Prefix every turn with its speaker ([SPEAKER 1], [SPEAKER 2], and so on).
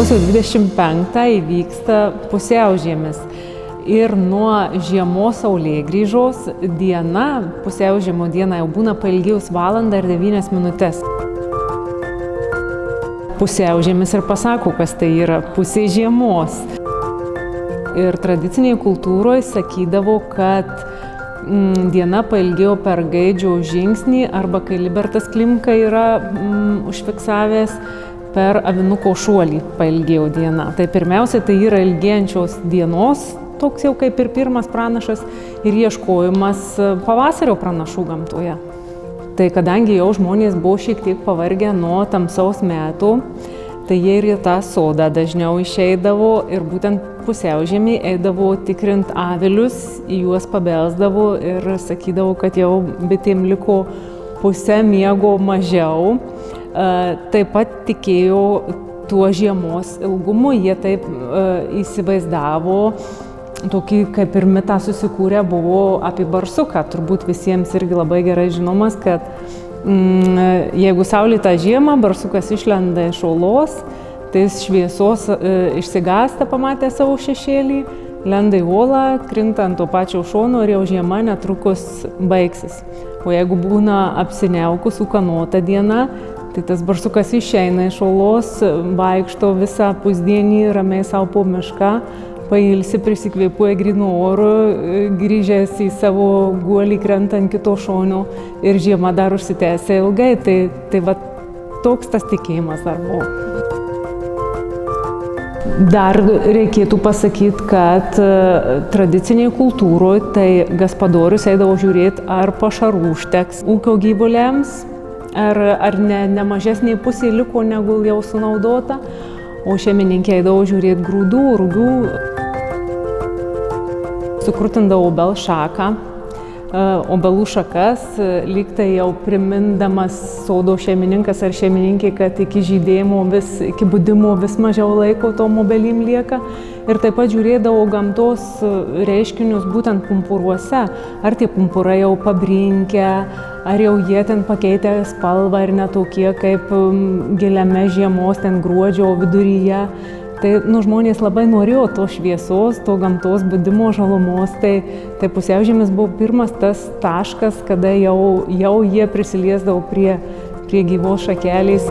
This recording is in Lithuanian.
[SPEAKER 1] sausio 25 įvyksta pusiaužiemis. Ir nuo žiemos saulėgrįžos diena, pusiaužiemio diena jau būna pailgėjus 1:09 minutės. Pusiaužiemis ir pasako, kas tai yra pusė žiemos. Ir tradicinėje kultūroje sakydavo, kad diena pailgėjo per gaidžio žingsnį arba kai Libertas Klimka yra užfiksavęs per avinuko šuolį pailgėjo diena. Tai pirmiausia, tai yra ilgėjančios dienos, toks jau kaip ir pirmas pranašas ir ieškojimas pavasario pranašų gamtoje. Tai kadangi jau žmonės buvo šiek tiek pavargę nuo tamsaus metų, tai jie ir į tą sodą dažniau išeidavo ir būtent pusiaužiemį eidavo tikrint avilius, į juos pabelsdavo ir sakydavo, kad jau bitėm liko pusę miego mažiau. Taip pat tikėjo tuo žiemos ilgumu, jie taip įsivaizdavo, tokį kaip ir mitą susikūrę buvo apie barsuką. Turbūt visiems irgi labai gerai žinomas, kad jeigu saulėtą žiemą barsukas išlenda iš olos, tai jis šviesos išsigąsta pamatę savo šešėlį, lenda į olą, krinta ant to pačio šono ir jau žiema netrukus baigsis. O jeigu būna apsiniaukus ūkanota diena, tai tas barsukas išeina iš olos, vaikšto visą pusdienį ramiai savo po mišką, pailsi, prisikvėpuoja grynu oru, grįžęs į savo guolį krenta ant kito šono ir žiema dar užsitęsia ilgai. Tai va toks tas tikėjimas dar buvo. Dar reikėtų pasakyti, kad tradicinėje kultūroje tai gaspadorius eidavo žiūrėti, ar pašarų užteks ūkio gyvuliams, ar ne mažesnė pusė liko negu jau sunaudota, o šeimininkė eidavo žiūrėti grūdų, rugių. Sukrutindavo obels šaką, obelų šakas, lyg tai jau primindamas sodo šeimininkas ar šeimininkė, kad iki žydėjimo, iki budimo vis mažiau laiko tom obelim lieka. Ir taip pat žiūrėdavo gamtos reiškinius būtent pumpuruose, ar tie pumpurai jau pabrinkę, ar jau jie ten pakeitę spalvą ir netokie kaip giliame žiemos, ten gruodžio viduryje. Tai žmonės labai norėjo to šviesos, to gamtos budimo žalumos. Tai pusiaužiemis buvo pirmas tas taškas, kada jau jie prisiliesdavo prie gyvos šakelės.